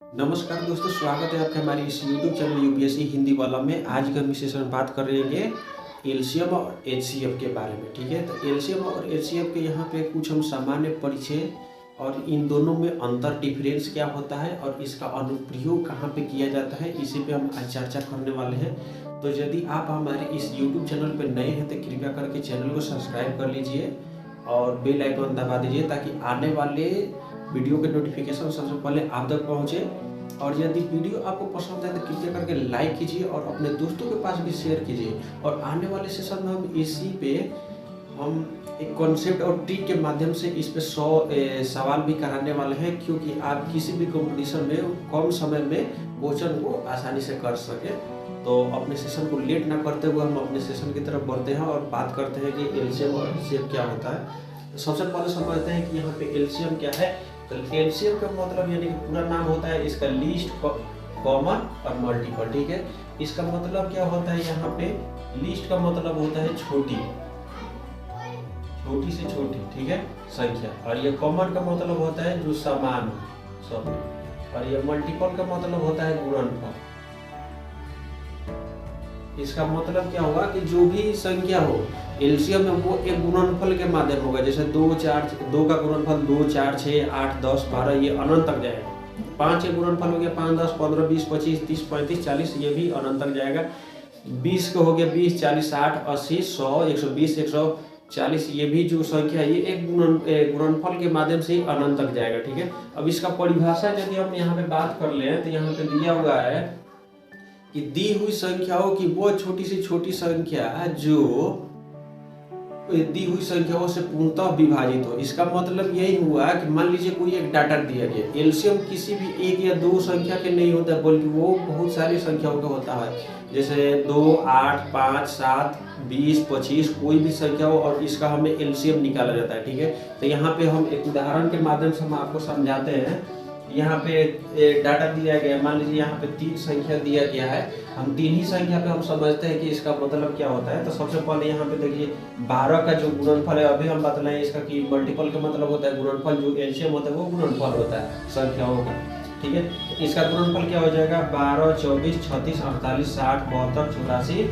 नमस्कार दोस्तों, स्वागत है आपका हमारे इस YouTube चैनल यूपीएससी हिंदी वाला में। आज का हम सेशन में बात कर रहे हैं एलसीएम और एचसीएफ के बारे में। ठीक है, तो एलसीएम और एचसीएफ के यहाँ पे कुछ हम सामान्य परिचय और इन दोनों में अंतर डिफरेंस क्या होता है और इसका अनुप्रयोग कहाँ पे किया जाता है, इसी पे हम आज चर्चा करने वाले हैं। तो यदि आप हमारे इस YouTube चैनल पर नए हैं तो कृपया करके चैनल को सब्सक्राइब कर लीजिए और बेल आइकन दबा दीजिए ताकि आने वाले वीडियो के नोटिफिकेशन सबसे पहले आप तक पहुंचे। और यदि वीडियो आपको पसंद है तो कृपया करके लाइक कीजिए और अपने दोस्तों के पास भी शेयर कीजिए। और आने वाले सेशन में हम इसी पे हम एक कॉन्सेप्ट और ट्रिक के माध्यम से इस पे 100 सवाल भी कराने वाले हैं, क्योंकि आप किसी भी कंपटीशन में कम समय में क्वेश्चन को आसानी से कर सके। तो अपने सेशन को लेट ना करते हुए हम अपने सेशन की तरफ बढ़ते हैं और बात करते हैं कि एलसीएम और एचसीएफ क्या होता है। तो सबसे पहले समझते हैं कि यहाँ पे एलसीएम क्या है। तो एलसीएम का मतलब यानी कि पूरा नाम होता है इसका लीस्ट कॉमन और मल्टीपल। ठीक है, इसका मतलब क्या होता है, यहाँ पे लीस्ट का मतलब होता है छोटी छोटी से छोटी, ठीक है, संख्या। और ये कॉमन का मतलब होता है जो समान सब। और ये मल्टीपल का मतलब होता है गुणनफल। इसका मतलब क्या होगा कि जो भी संख्या हो एलसीएम में वो एक गुणनफल के माध्यम होगा। जैसे 2 का गुणनफल 2, 4, 6, 8, 10, 12 ये अनंत तक जाएगा। 5 के गुणनफल हो गया 5, 10, 15, 20, 25, 30, 35, 40 ये भी अनंत तक जाएगा। 20 का हो गया 20, 40, 60, 80, 100, 120, 140 ये भी जो संख्या है ये एक गुणनफल के माध्यम से ही अनंत तक जाएगा। ठीक है, अब इसका परिभाषा यदि हम यहाँ पे बात कर ले तो यहाँ पे दिया हुआ है कि दी हुई संख्याओं की वो छोटी से छोटी संख्या जो दी हुई संख्याओं से पूर्णतः विभाजित हो। इसका मतलब यही हुआ कि मान लीजिए कोई एक डाटा दिया गया, एलसीएम किसी भी एक या दो संख्या के नहीं होता बल्कि वो बहुत सारी संख्याओं का होता है। जैसे 2, 8, 5, 7, 20, 25 कोई भी संख्या हो और इसका हमें एलसीएम निकाला जाता है। ठीक है, तो यहाँ पे हम एक उदाहरण के माध्यम से हम आपको समझाते हैं। यहाँ पे डाटा दिया गया, मान लीजिए यहाँ पे 3 संख्या दिया गया है। हम 3 ही संख्या पे हम समझते हैं कि इसका मतलब क्या होता है। तो सबसे पहले यहाँ पे देखिए 12 का जो गुणनफल है अभी हम बतलाएं इसका कि मल्टीपल का मतलब होता है गुणनफल, जो एलसीएम होता है वो गुणनफल होता है संख्याओं का। ठीक है, इसका गुणनफल क्या हो जाएगा 12, 24, 36, 48, 60, 72, 84,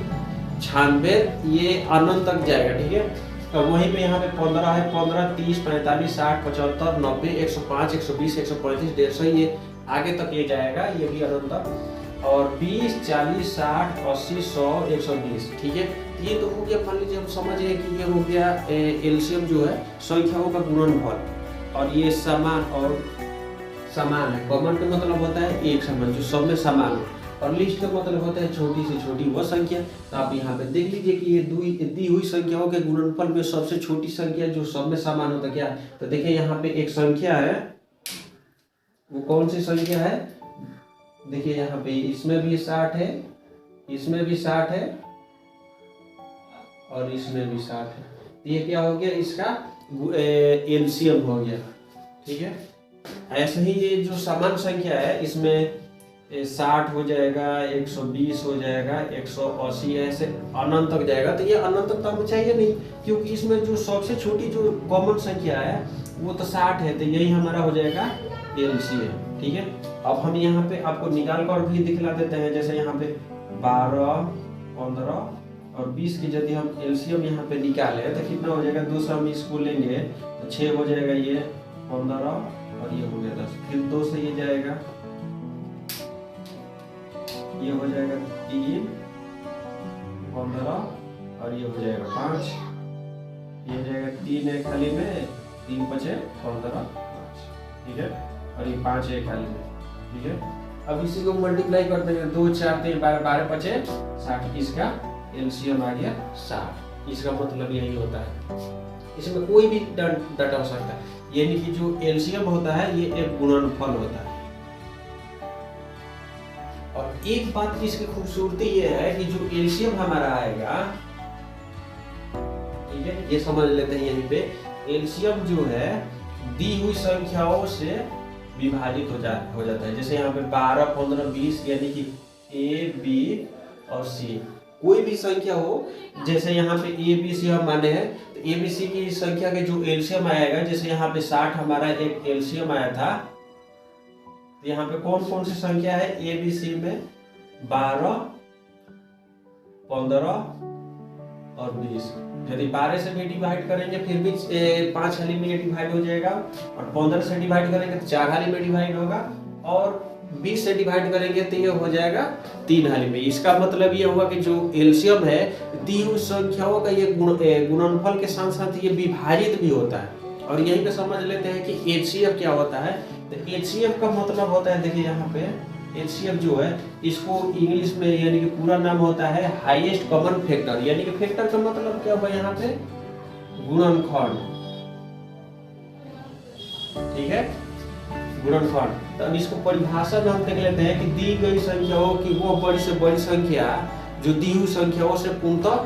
96 ये अनंत तक जाएगा। ठीक है, तो वहीं पे यहाँ पे 15 है, 15, 30, 45, 60, 75, 90, 105, 120, 135, 150 ये आगे तक ये जाएगा, ये भी अनंत तक। और 20, 40, 60, 80, 100, 120। ठीक है, ये तो हो गया। मान लीजिए हम समझिए कि ये हो गया एलसीएम जो है संख्याओं का गुणनफल। और ये समान है। कॉमन का मतलब होता है एक समान, जो सब में समान हो। और लिस्ट का मतलब होता है छोटी से छोटी वो संख्या। तो आप यहाँ पे देख लीजिए कि ये दी हुई संख्याओं के गुणनफल में सबसे छोटी संख्या जो सब में समान होता है क्या। तो देखिए यहाँ पे एक संख्या है, वो कौन सी संख्या है, देखिए यहाँ पे इसमें भी 60 है, इसमें भी 60 है और इसमें भी 60 है। तो ये क्या हो गया, इसका एलसीएम हो गया। ठीक है, ऐसे ही ये जो समान संख्या है इसमें 60 हो जाएगा, 120 हो जाएगा, 180 ऐसे अनंत तक जाएगा। तो ये अनंत तक तो हमें चाहिए नहीं, क्योंकि इसमें जो सबसे छोटी जो कॉमन संख्या है वो तो 60 है। तो यही हमारा हो जाएगा एलसीएम। ठीक है, अब हम यहाँ पे आपको निकाल कर भी दिखला देते हैं। जैसे यहाँ पे 12, 15 और 20 की यदि हम एलसीएम यहाँ पे निकाले तो कितना हो जाएगा, 2 से हम इसको लेंगे तो 6 हो जाएगा, ये 15 और ये हो गया 10। फिर 2 से ये जाएगा, ये हो जाएगा 3, 15 और ये हो जाएगा 5। ये हो जाएगा 3 है खाली में, 3 5 15, 5। ठीक है, और ये 5 है खाली में। ठीक है, अब इसी को मल्टीप्लाई करते हैं, 2, 4, 3, 12, 5 60। इसका एलसीएम आ गया 60। इसका मतलब यही होता है, इसमें कोई भी डाटा हो सकता है। यानी कि जो एलसीएम होता है ये एक गुणनफल होता है। और एक बात की इसकी खूबसूरती ये है कि जो एलसीएम हमारा आएगा, ठीक है, ये समझ लेते हैं। यहीं पे एलसीएम जो है दी हुई संख्याओं से विभाजित हो जाता है। जैसे यहाँ पे 12, 15, 20 यानी कि ए, बी और सी कोई भी संख्या हो। जैसे यहाँ पे ए बी सी हम माने हैं, तो ए बी सी की संख्या के जो एलसीएम आएगा, जैसे यहाँ पे 60 हमारा एक एलसीएम आया था, तो यहाँ पे कौन कौन सी संख्या है ए बी सी में? 12, 15 और 20। यदि 12 से भी डिवाइड करेंगे फिर भी 5 हाली में डिवाइड हो जाएगा, और 15 से डिवाइड करेंगे तो 4 हाली में डिवाइड होगा, और 20 से डिवाइड करेंगे तो ये हो जाएगा 3 हाली में। इसका मतलब ये हुआ कि जो एलसीएम है दी हुई संख्याओं का ये गुणनफल के साथ साथ ये विभाजित भी होता है। और यहीं पे समझ लेते हैं कि एचसीएफ क्या होता है। तो एचसीएफ का मतलब होता है, देखिए यहाँ पे एचसीएफ जो है इसको इंग्लिश में यानी कि पूरा नाम होता है हाईएस्ट कॉमन फैक्टर, यानी कि फैक्टर का मतलब क्या होगा यहाँ पे? गुणनखंड, ठीक है, गुणनखंड। तो अब इसको परिभाषा में हम देख लेते हैं कि दी गई संख्याओं की वो बड़ी से बड़ी संख्या जो दी हुई संख्याओं से पूर्णतः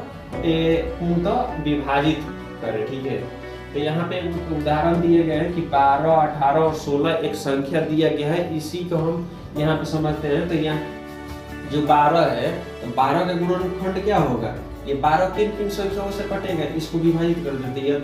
विभाजित करे, ठीक है। तो यहाँ पे उदाहरण दिए गए हैं कि 12, 18 और 16 एक संख्या दिया गया है, इसी को हम यहाँ पे समझते हैं। तो यहाँ जो 12 है तो 12 का गुणनखंड क्या होगा? ये 12 किन किन संख्याओं से कटेगा, इसको विभाजित कर देते हैं।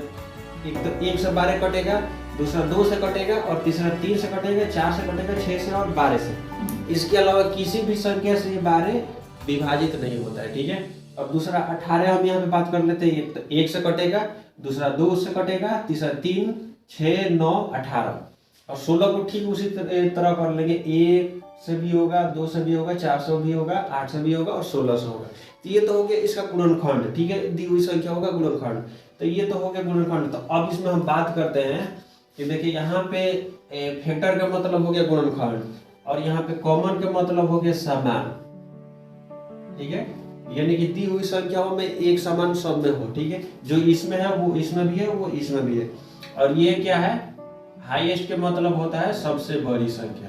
एक तो 1 से 12 कटेगा, दूसरा 2 से कटेगा, और तीसरा 3 से कटेगा, 4 से कटेगा, 6 से और 12 से। इसके अलावा किसी भी संख्या से ये 12 विभाजित नहीं होता है, ठीक है। अब दूसरा 18 हम यहाँ पे बात कर लेते हैं। तो 1 से कटेगा, दूसरा 2 से कटेगा, तीसरा 3, 6, 9, 18 और 16 को ठीक उसी तरह कर लेंगे। 1 से भी होगा, 2 से भी होगा, 4 से भी होगा, 8 से भी होगा और 16 से होगा। तो ये तो हो गया इसका गुणनखंड, ठीक है, दी हुई संख्या होगा गुणनखंड। तो ये तो हो गया गुणनखंड। तो अब इसमें हम बात करते हैं कि देखिए यहाँ पे फैक्टर का मतलब हो गया गुणनखंड, और यहाँ पे कॉमन का मतलब हो गया समान, ठीक है, यानी कि दी हुई संख्याओं में एक समान सब में हो, ठीक है। जो इसमें है वो इसमें भी है, वो इसमें भी है। और ये क्या है? हाईएस्ट के मतलब होता है सबसे बड़ी संख्या,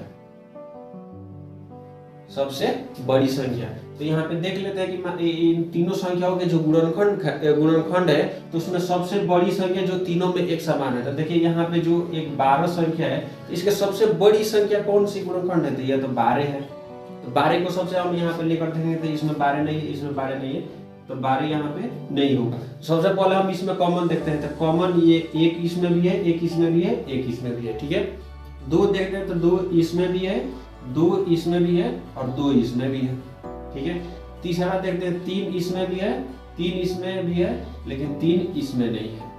सबसे बड़ी संख्या। तो यहाँ पे देख लेते हैं कि इन तीनों संख्याओं के जो गुणनखंड है तो उसमें सबसे बड़ी संख्या जो तीनों में एक समान है। तो देखिए यहाँ पे जो एक 12 संख्या है तो इसके सबसे बड़ी संख्या कौन सी गुणनखंड है? तो यह तो 12 है। तो 12 को सबसे हम यहाँ पे लेकर देखेंगे तो इसमें 12 नहीं है, इसमें 12 नहीं है, तो 12 यहाँ पे नहीं होगा। सबसे पहले हम इसमें कॉमन देखते हैं। तो कॉमन ये एक इसमें भी है, एक इसमें भी है, एक इसमें भी है, ठीक है। 2 देखते हैं तो 2 इसमें भी है, 2 इसमें भी है और 2 इसमें भी है, ठीक है। तीसरा देखते हैं 3 इसमें भी है, 3 इसमें भी है, लेकिन 3 इसमें नहीं है।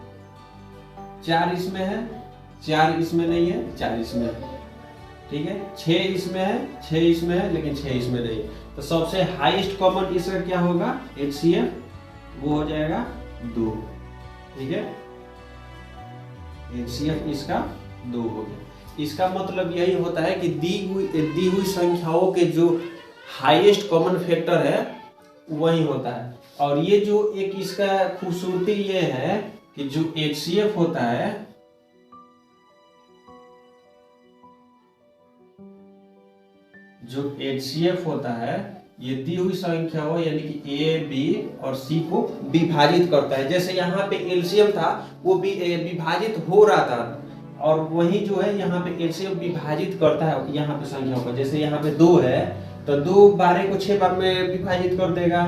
4 इसमें है, 4 इसमें नहीं है, 4 इसमें है, ठीक है। 6 इसमें है, 6 इसमें है, लेकिन 6 इसमें नहीं है। तो सबसे हाईएस्ट कॉमन इसका क्या होगा? HCF, वो हो जाएगा 2, ठीक है। HCF इसका 2 हो गया। इसका मतलब यही होता है कि दी हुई संख्याओं के जो हाईएस्ट कॉमन फैक्टर है वही होता है। और ये जो एक इसका खूबसूरती ये है कि जो HCF होता है, जो HCF होता है ये दी हुई संख्याओं यानी कि A, B और C को विभाजित करता है। जैसे यहाँ पे एलसीएम था वो भी विभाजित हो रहा था, और वही जो है यहाँ पे एलसीएम विभाजित करता है यहाँ पे संख्याओं को। जैसे यहाँ पे 2 है तो 2 12 को 6 बार में विभाजित कर देगा,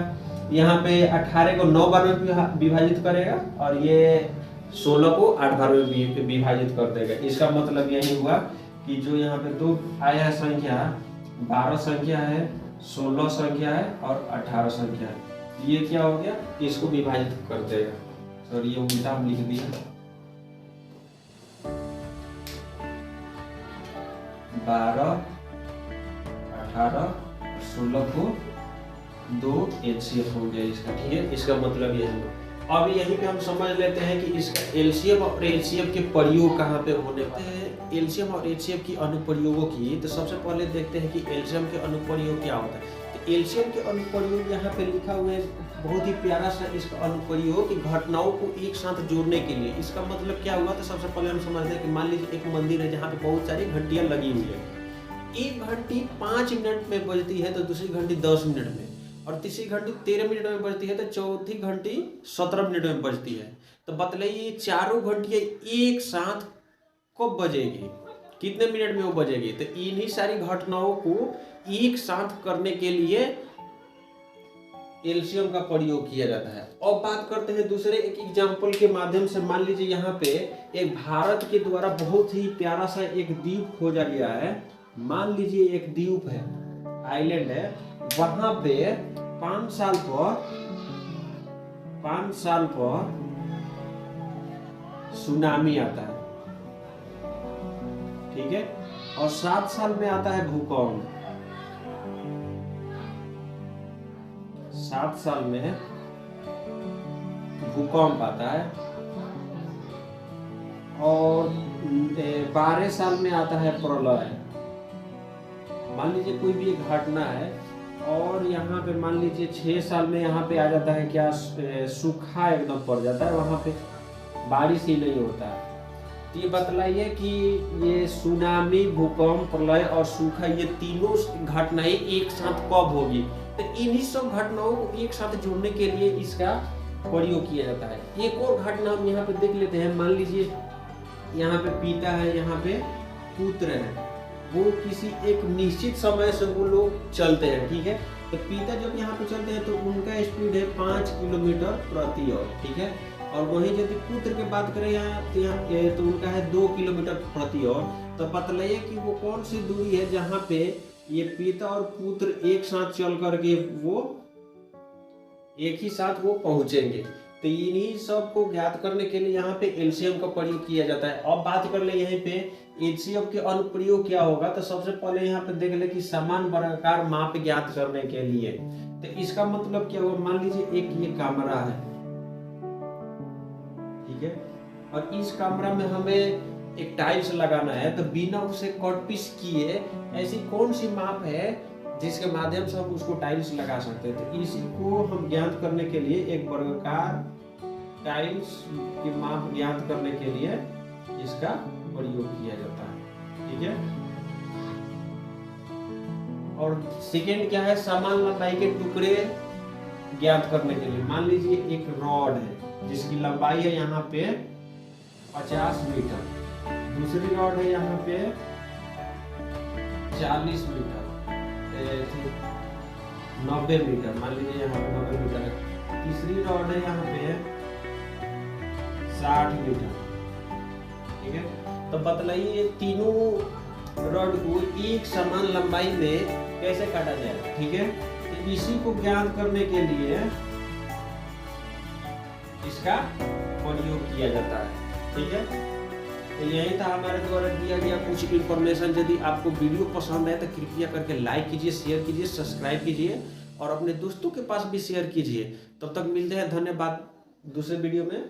यहाँ पे 18 को 9 बार में विभाजित करेगा, और ये 16 को 8 बार में विभाजित कर देगा। इसका मतलब यही हुआ कि जो यहाँ पे 2 आया है संख्या, 12 संख्या है, 16 संख्या है और 18 संख्या है, ये क्या हो गया? इसको विभाजित कर देगा। सॉरी ये उल्टा हम लिख दिया। 12, 18, 16 को 2 HCF हो गया इसका, ठीक है। इसका मतलब यही है। अब यहीं पे हम समझ लेते हैं कि इसका एलसीएम और एचसीएफ के प्रयोग कहाँ पे होने वाले हैं। एलसीएम और एचसीएफ की अनुप्रयोगों की तो सबसे पहले देखते हैं कि एलसीएम के अनुप्रयोग क्या होता है। तो एलसीएम के अनुप्रयोग यहाँ पे लिखा हुआ है, बहुत ही प्यारा सा इसका अनुप्रयोग कि घटनाओं को एक साथ जोड़ने के लिए। इसका मतलब क्या हुआ? तो सबसे पहले हम समझते हैं कि मान लीजिए एक मंदिर है जहाँ पे बहुत सारी घंटियाँ लगी हुई है। एक घंटी 5 मिनट में बजती है तो दूसरी घंटी 10 मिनट में, और तीसरी घंटी 13 मिनट में बजती है तो चौथी घंटी 17 मिनट में बजती है। तो बतलाइए चारों घंटियां एक साथ कब बजेगी, कितने मिनट में वो बजेगी? तो इन्हीं सारी घटनाओं को एक साथ करने के लिए एलसीएम का प्रयोग किया जाता है। अब बात करते हैं दूसरे एक एग्जाम्पल के माध्यम से। मान लीजिए यहाँ पे एक भारत के द्वारा बहुत ही प्यारा सा एक द्वीप खोजा गया है, मान लीजिए एक द्वीप है, आइलैंड है, वहां पे 5 साल पर सुनामी आता है, ठीक है, और 7 साल में आता है भूकंप। 7 साल में भूकंप आता है और 12 साल में आता है प्रलय। मान लीजिए कोई भी एक घटना है और यहाँ पे मान लीजिए 6 साल में यहाँ पे आ जाता है क्या, सूखा एकदम पड़ जाता है, वहां पे बारिश ही नहीं होता है। तो ये बतलाइए कि ये सुनामी, भूकंप, प्रलय और सूखा, ये तीनों घटनाएं एक साथ कब होगी? तो इन्हीं सब घटनाओं को एक साथ जोड़ने के लिए इसका प्रयोग किया जाता है। एक और घटना हम यहाँ पे देख लेते हैं। मान लीजिए यहाँ पे पिता है, यहाँ पे पुत्र है, वो किसी एक निश्चित समय से वो लोग चलते हैं, ठीक है। तो पिता जब यहाँ पे चलते हैं तो उनका स्पीड है 5 किलोमीटर प्रति आवर, ठीक है। और वहीं यदि पुत्र की बात करें यहाँ तो उनका है 2 किलोमीटर प्रति आवर। तो बतलाइए कि वो कौन सी दूरी है जहाँ पे ये पिता और पुत्र एक साथ चल करके वो एक ही साथ वो पहुंचेंगे। तो इन्हीं सब को ज्ञात करने के लिए यहाँ पे एलसीएम का प्रयोग किया जाता है। अब बात कर ले यहाँ पे एलसीएम के अनुप्रयोग क्या होगा। तो सबसे पहले यहाँ पे देख ले कि समान वर्गाकार माप ज्ञात करने के लिए। तो इसका मतलब क्या होगा, मान लीजिए एक ये कैमरा है, ठीक है, और इस कैमरा में हमें एक टाइल्स लगाना है। तो बिना उसे कट पीस किए ऐसी कौन सी माप है जिसके माध्यम से हम उसको टाइल्स लगा सकते हैं। तो इसी को हम ज्ञात करने के लिए एक वर्गाकार टाइल्स की माप ज्ञात करने के लिए इसका प्रयोग किया जाता है, ठीक है। और सेकेंड क्या है, समान लंबाई के टुकड़े ज्ञात करने के लिए। मान लीजिए एक रॉड है जिसकी लंबाई है यहाँ पे 50 मीटर, दूसरी रॉड है यहाँ पे 40 मीटर, 90 मीटर, मान लीजिए यहाँ पे 90 मीटर है। तीसरी रॉड है यहाँ पे 60 मीटर, ठीक है। तो बतलाइए ये तीनों रॉड को एक समान लंबाई में कैसे काटा जाए, ठीक है। तो इसी को ज्ञात करने के लिए इसका प्रयोग किया जाता है, ठीक है। तो यही था हमारे द्वारा दिया गया कुछ इंफॉर्मेशन। यदि आपको वीडियो पसंद आए तो कृपया करके लाइक कीजिए, शेयर कीजिए, सब्सक्राइब कीजिए और अपने दोस्तों के पास भी शेयर कीजिए। तब तक मिलते हैं, धन्यवाद दूसरे वीडियो में।